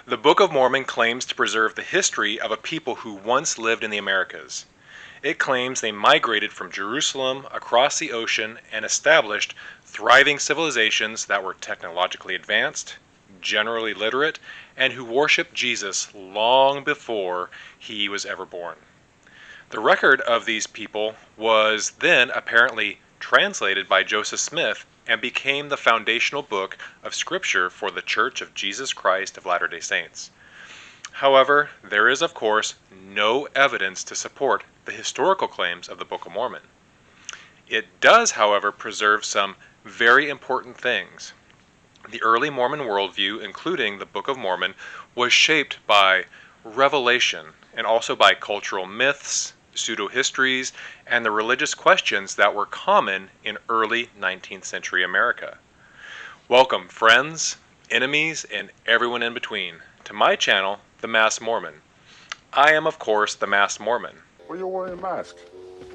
The Book of Mormon claims to preserve the history of a people who once lived in the Americas. It claims they migrated from Jerusalem across the ocean and established thriving civilizations that were technologically advanced, generally literate, and who worshiped Jesus long before he was ever born. The record of these people was then apparently translated by Joseph Smith and became the foundational book of Scripture for the Church of Jesus Christ of Latter-day Saints. However, there is, of course, no evidence to support the historical claims of the Book of Mormon. It does, however, preserve some very important things. The early Mormon worldview, including the Book of Mormon, was shaped by revelation and also by cultural myths, pseudo-histories, and the religious questions that were common in early 19th century America. Welcome, friends, enemies, and everyone in between, to my channel, The Masked Mormon. I am, of course, The Masked Mormon. Why are you wearing a mask?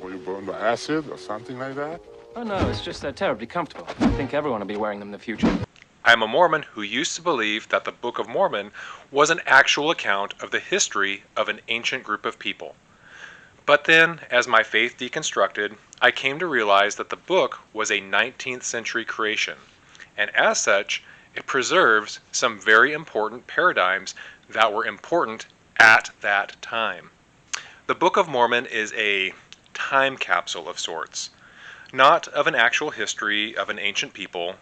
Were you burned by acid or something like that? Oh no, it's just they're terribly comfortable. I think everyone will be wearing them in the future. I am a Mormon who used to believe that the Book of Mormon was an actual account of the history of an ancient group of people. But then, as my faith deconstructed, I came to realize that the book was a 19th century creation, and as such, it preserves some very important paradigms that were important at that time. The Book of Mormon is a time capsule of sorts, not of an actual history of an ancient people,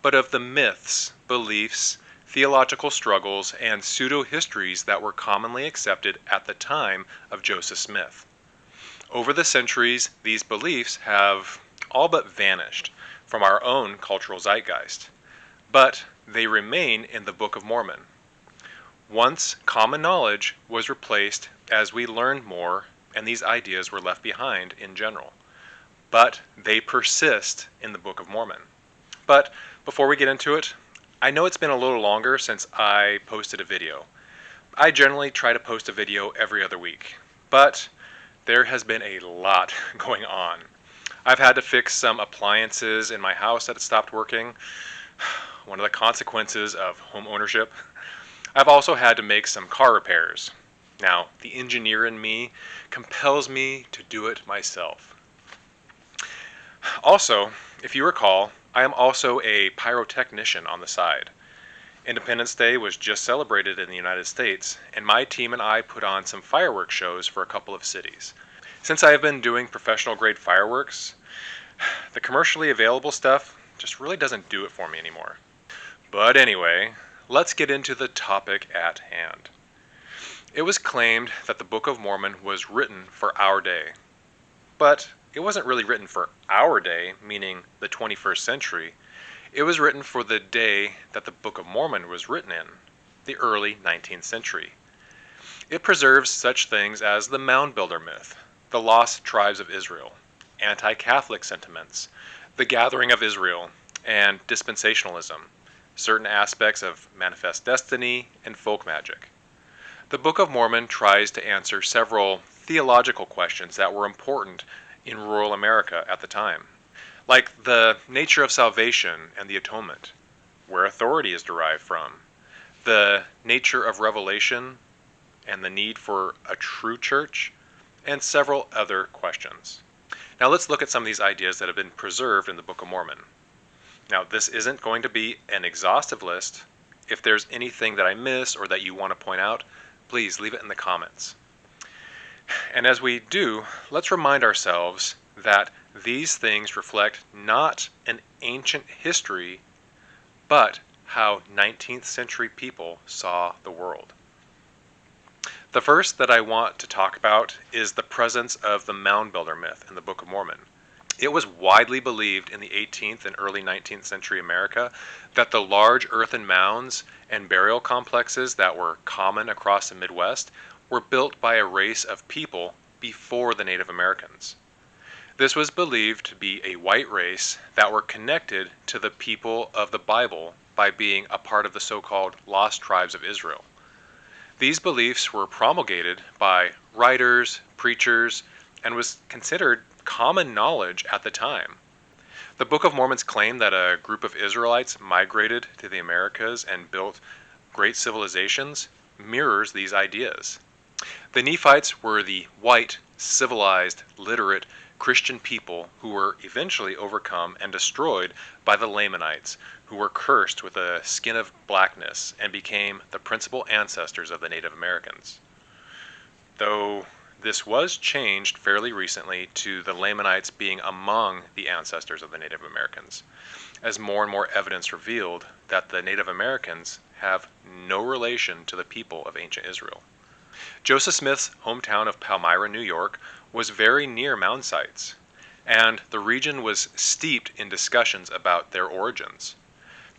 but of the myths, beliefs, theological struggles, and pseudo-histories that were commonly accepted at the time of Joseph Smith. Over the centuries, these beliefs have all but vanished from our own cultural zeitgeist, but they remain in the Book of Mormon. Once common knowledge was replaced as we learned more, and these ideas were left behind in general. But they persist in the Book of Mormon. But before we get into it, I know it's been a little longer since I posted a video. I generally try to post a video every other week, but there has been a lot going on. I've had to fix some appliances in my house that had stopped working, one of the consequences of home ownership. I've also had to make some car repairs. Now, the engineer in me compels me to do it myself. Also, if you recall, I am also a pyrotechnician on the side. Independence Day was just celebrated in the United States, and my team and I put on some fireworks shows for a couple of cities. Since I have been doing professional grade fireworks, the commercially available stuff just really doesn't do it for me anymore. But anyway, let's get into the topic at hand. It was claimed that the Book of Mormon was written for our day. But it wasn't really written for our day, meaning the 21st century. It was written for the day that the Book of Mormon was written in, the early 19th century. It preserves such things as the mound builder myth, the lost tribes of Israel, anti-Catholic sentiments, the gathering of Israel, and dispensationalism, certain aspects of manifest destiny, and folk magic. The Book of Mormon tries to answer several theological questions that were important in rural America at the time, like the nature of salvation and the atonement, where authority is derived from, the nature of revelation and the need for a true church, and several other questions. Now let's look at some of these ideas that have been preserved in the Book of Mormon. Now this isn't going to be an exhaustive list. If there's anything that I miss or that you want to point out, please leave it in the comments. And as we do, let's remind ourselves that these things reflect not an ancient history, but how 19th century people saw the world. The first that I want to talk about is the presence of the mound builder myth in the Book of Mormon. It was widely believed in the 18th and early 19th century America that the large earthen mounds and burial complexes that were common across the Midwest were built by a race of people before the Native Americans. This was believed to be a white race that were connected to the people of the Bible by being a part of the so-called lost tribes of Israel. These beliefs were promulgated by writers, preachers, and was considered common knowledge at the time. The Book of Mormon's claim that a group of Israelites migrated to the Americas and built great civilizations mirrors these ideas. The Nephites were the white, civilized, literate Christian people who were eventually overcome and destroyed by the Lamanites, who were cursed with a skin of blackness and became the principal ancestors of the Native Americans. Though this was changed fairly recently to the Lamanites being among the ancestors of the Native Americans, as more and more evidence revealed that the Native Americans have no relation to the people of ancient Israel. Joseph Smith's hometown of Palmyra, New York, was very near mound sites, and the region was steeped in discussions about their origins.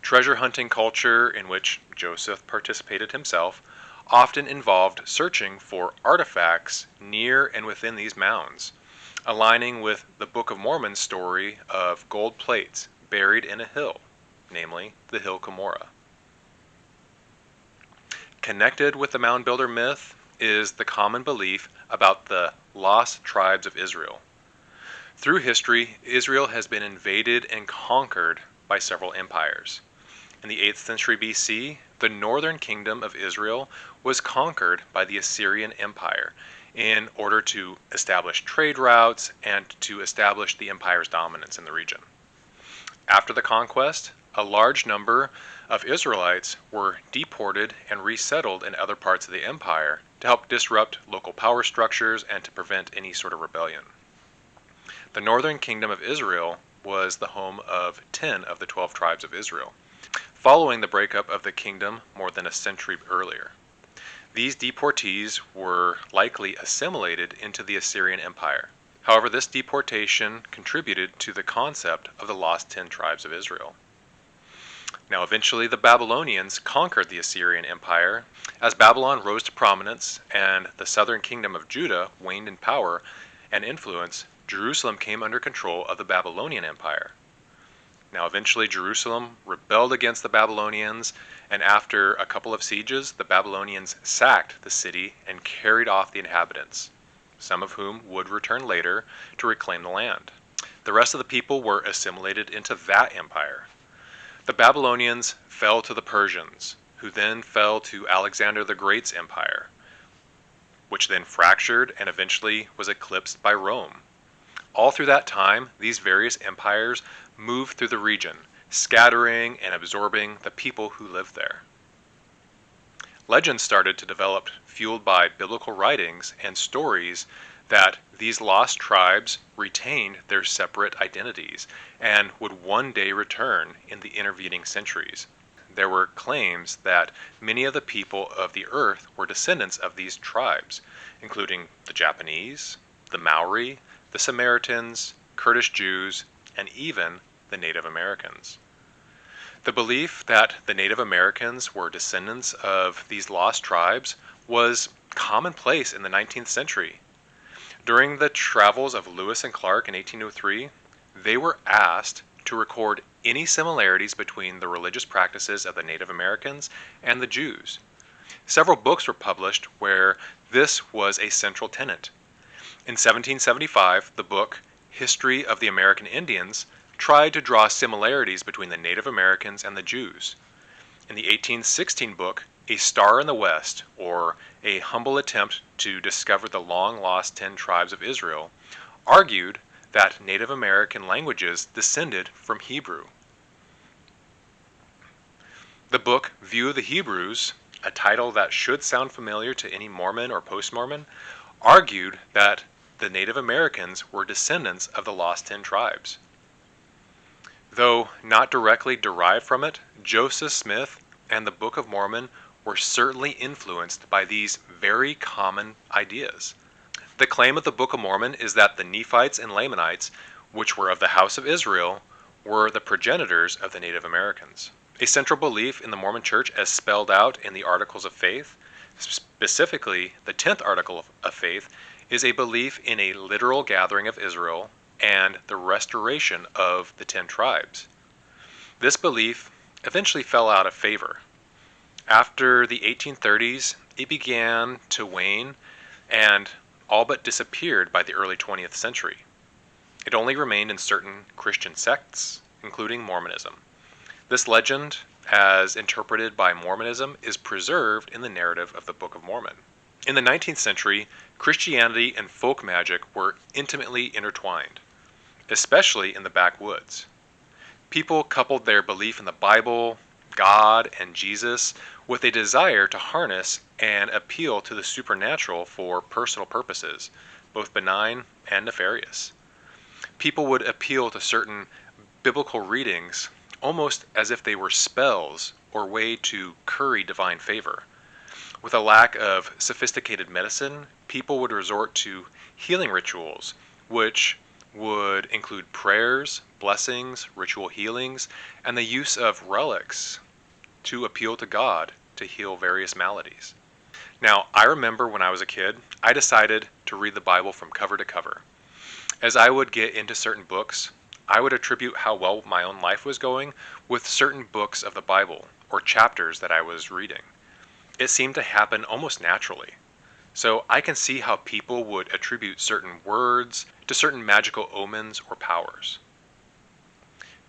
Treasure hunting culture, in which Joseph participated himself, often involved searching for artifacts near and within these mounds, aligning with the Book of Mormon's story of gold plates buried in a hill, namely the hill Cumorah. Connected with the mound builder myth is the common belief about the lost tribes of Israel. Through history, Israel has been invaded and conquered by several empires. In the 8th century BC, the northern kingdom of Israel was conquered by the Assyrian Empire in order to establish trade routes and to establish the empire's dominance in the region. After the conquest, a large number of Israelites were deported and resettled in other parts of the empire to help disrupt local power structures and to prevent any sort of rebellion. The northern kingdom of Israel was the home of 10 of the 12 tribes of Israel, following the breakup of the kingdom more than a century earlier. These deportees were likely assimilated into the Assyrian Empire. However, this deportation contributed to the concept of the lost 10 tribes of Israel. Now, eventually, the Babylonians conquered the Assyrian Empire. As Babylon rose to prominence and the southern kingdom of Judah waned in power and influence, Jerusalem came under control of the Babylonian Empire. Now, eventually, Jerusalem rebelled against the Babylonians, and after a couple of sieges, the Babylonians sacked the city and carried off the inhabitants, some of whom would return later to reclaim the land. The rest of the people were assimilated into that empire. The Babylonians fell to the Persians, who then fell to Alexander the Great's empire, which then fractured and eventually was eclipsed by Rome. All through that time, these various empires moved through the region, scattering and absorbing the people who lived there. Legends started to develop, fueled by biblical writings and stories, that these lost tribes retained their separate identities and would one day return in the intervening centuries. There were claims that many of the people of the earth were descendants of these tribes, including the Japanese, the Maori, the Samaritans, Kurdish Jews, and even the Native Americans. The belief that the Native Americans were descendants of these lost tribes was commonplace in the 19th century. During the travels of Lewis and Clark in 1803, they were asked to record any similarities between the religious practices of the Native Americans and the Jews. Several books were published where this was a central tenet. In 1775, the book History of the American Indians tried to draw similarities between the Native Americans and the Jews. In the 1816 book, A Star in the West, or A Humble Attempt to Discover the Long-Lost 10 Tribes of Israel, argued that Native American languages descended from Hebrew. The book View of the Hebrews, a title that should sound familiar to any Mormon or post-Mormon, argued that the Native Americans were descendants of the lost 10 tribes. Though not directly derived from it, Joseph Smith and the Book of Mormon were certainly influenced by these very common ideas. The claim of the Book of Mormon is that the Nephites and Lamanites, which were of the house of Israel, were the progenitors of the Native Americans. A central belief in the Mormon Church, as spelled out in the Articles of Faith, specifically the 10th Article of Faith, is a belief in a literal gathering of Israel and the restoration of the 10 tribes. This belief eventually fell out of favor. After the 1830s, it began to wane and all but disappeared by the early 20th century. It only remained in certain Christian sects, including Mormonism. This legend as interpreted by Mormonism, is preserved in the narrative of the Book of Mormon. In the 19th century, Christianity and folk magic were intimately intertwined, especially in the backwoods. People coupled their belief in the Bible, God, and Jesus with a desire to harness and appeal to the supernatural for personal purposes, both benign and nefarious. People would appeal to certain biblical readings almost as if they were spells or way to curry divine favor. With a lack of sophisticated medicine, people would resort to healing rituals, which would include prayers, blessings, ritual healings, and the use of relics to appeal to God to heal various maladies. Now, I remember when I was a kid, I decided to read the Bible from cover to cover. As I would get into certain books, I would attribute how well my own life was going with certain books of the Bible or chapters that I was reading. It seemed to happen almost naturally. So I can see how people would attribute certain words to certain magical omens or powers.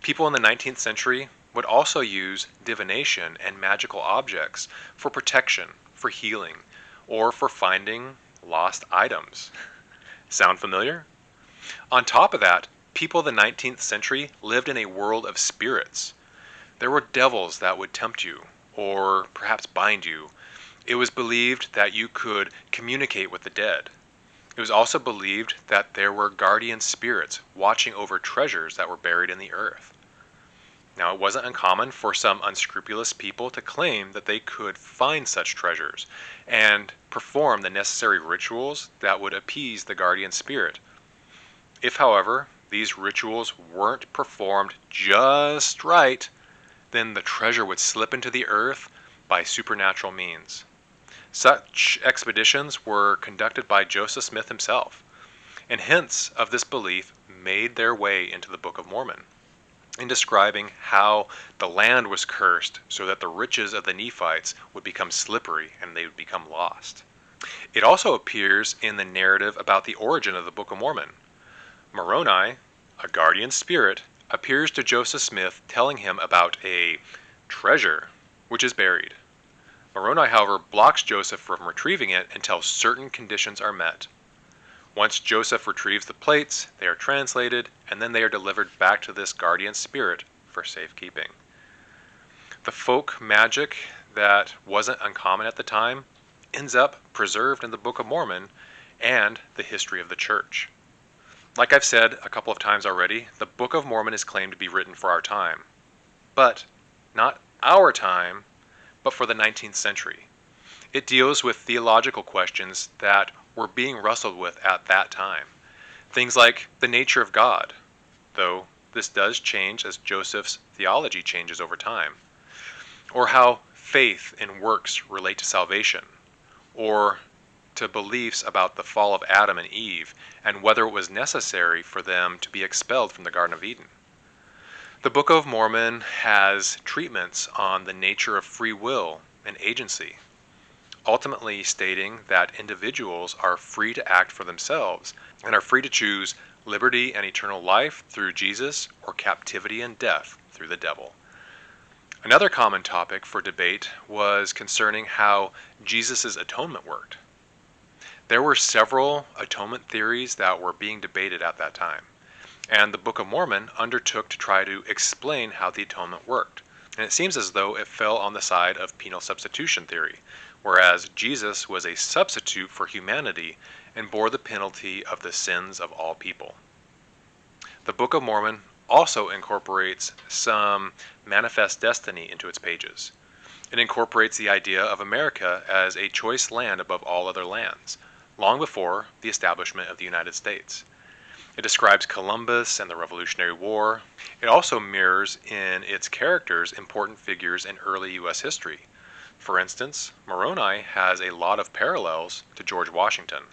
People in the 19th century would also use divination and magical objects for protection, for healing, or for finding lost items. Sound familiar? On top of that, people of the 19th century lived in a world of spirits. There were devils that would tempt you, or perhaps bind you. It was believed that you could communicate with the dead. It was also believed that there were guardian spirits watching over treasures that were buried in the earth. Now, it wasn't uncommon for some unscrupulous people to claim that they could find such treasures and perform the necessary rituals that would appease the guardian spirit. If, however, these rituals weren't performed just right, then the treasure would slip into the earth by supernatural means. Such expeditions were conducted by Joseph Smith himself, and hints of this belief made their way into the Book of Mormon, in describing how the land was cursed so that the riches of the Nephites would become slippery and they would become lost. It also appears in the narrative about the origin of the Book of Mormon. Moroni, a guardian spirit, appears to Joseph Smith telling him about a treasure which is buried. Moroni, however, blocks Joseph from retrieving it until certain conditions are met. Once Joseph retrieves the plates, they are translated, and then they are delivered back to this guardian spirit for safekeeping. The folk magic that wasn't uncommon at the time ends up preserved in the Book of Mormon and the history of the church. Like I've said a couple of times already, the Book of Mormon is claimed to be written for our time. But not our time, but for the 19th century. It deals with theological questions that were being wrestled with at that time. Things like the nature of God, though this does change as Joseph's theology changes over time. Or how faith and works relate to salvation. Or to beliefs about the fall of Adam and Eve and whether it was necessary for them to be expelled from the Garden of Eden. The Book of Mormon has treatments on the nature of free will and agency, ultimately stating that individuals are free to act for themselves and are free to choose liberty and eternal life through Jesus or captivity and death through the devil. Another common topic for debate was concerning how Jesus' atonement worked. There were several atonement theories that were being debated at that time, and the Book of Mormon undertook to try to explain how the atonement worked. And it seems as though it fell on the side of penal substitution theory, whereas Jesus was a substitute for humanity and bore the penalty of the sins of all people. The Book of Mormon also incorporates some manifest destiny into its pages. It incorporates the idea of America as a choice land above all other lands, long before the establishment of the United States. It describes Columbus and the Revolutionary War. It also mirrors in its characters important figures in early U.S. history. For instance, Moroni has a lot of parallels to George Washington.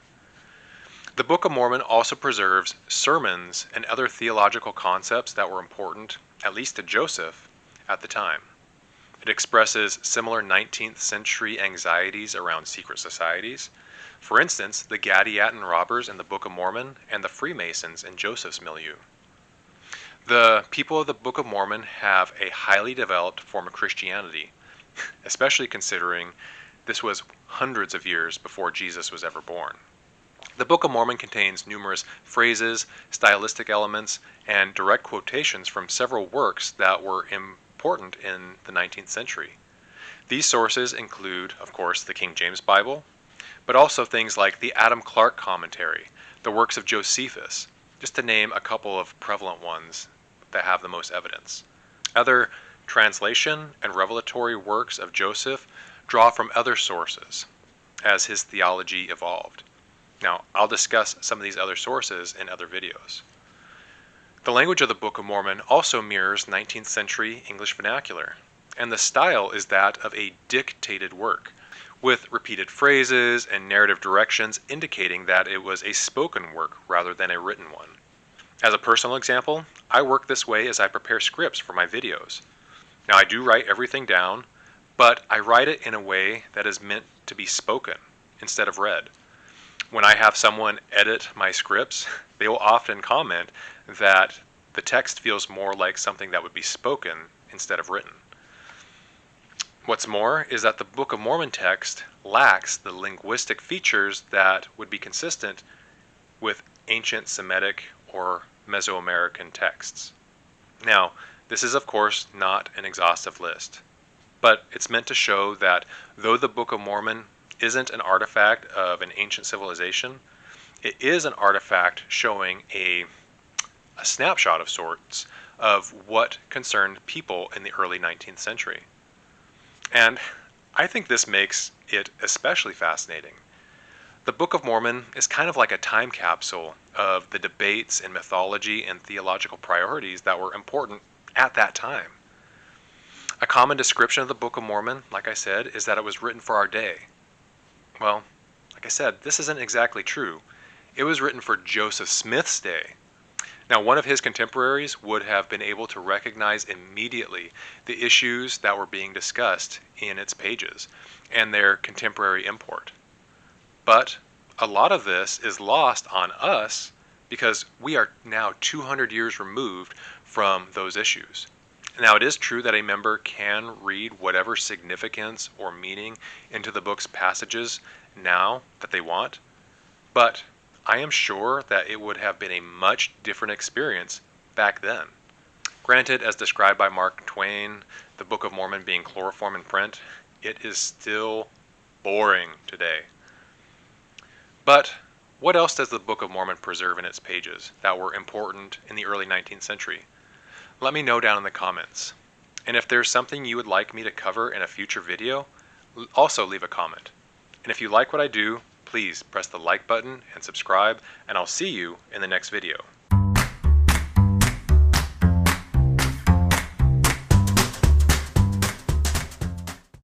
The Book of Mormon also preserves sermons and other theological concepts that were important, at least to Joseph, at the time. It expresses similar 19th century anxieties around secret societies. For instance, the Gadianton robbers in the Book of Mormon and the Freemasons in Joseph's milieu. The people of the Book of Mormon have a highly developed form of Christianity, especially considering this was hundreds of years before Jesus was ever born. The Book of Mormon contains numerous phrases, stylistic elements, and direct quotations from several works that were important in the 19th century. These sources include, of course, the King James Bible, but also things like the Adam Clarke commentary, the works of Josephus, just to name a couple of prevalent ones that have the most evidence. Other translation and revelatory works of Joseph draw from other sources as his theology evolved. Now, I'll discuss some of these other sources in other videos. The language of the Book of Mormon also mirrors 19th century English vernacular, and the style is that of a dictated work, with repeated phrases and narrative directions indicating that it was a spoken work rather than a written one. As a personal example, I work this way as I prepare scripts for my videos. Now, I do write everything down, but I write it in a way that is meant to be spoken instead of read. When I have someone edit my scripts, they will often comment that the text feels more like something that would be spoken instead of written. What's more is that the Book of Mormon text lacks the linguistic features that would be consistent with ancient Semitic or Mesoamerican texts. Now, this is of course not an exhaustive list, but it's meant to show that though the Book of Mormon isn't an artifact of an ancient civilization, it is an artifact showing a snapshot of sorts of what concerned people in the early 19th century. And I think this makes it especially fascinating. The Book of Mormon is kind of like a time capsule of the debates in mythology and theological priorities that were important at that time. A common description of the Book of Mormon, like I said, is that it was written for our day. Well, like I said, this isn't exactly true. It was written for Joseph Smith's day. Now, one of his contemporaries would have been able to recognize immediately the issues that were being discussed in its pages and their contemporary import. But a lot of this is lost on us because we are now 200 years removed from those issues. Now, it is true that a member can read whatever significance or meaning into the book's passages now that they want, but I am sure that it would have been a much different experience back then. Granted, as described by Mark Twain, the Book of Mormon being chloroform in print, it is still boring today. But what else does the Book of Mormon preserve in its pages that were important in the early 19th century? Let me know down in the comments. And if there's something you would like me to cover in a future video, also leave a comment. And if you like what I do, please press the like button and subscribe, and I'll see you in the next video.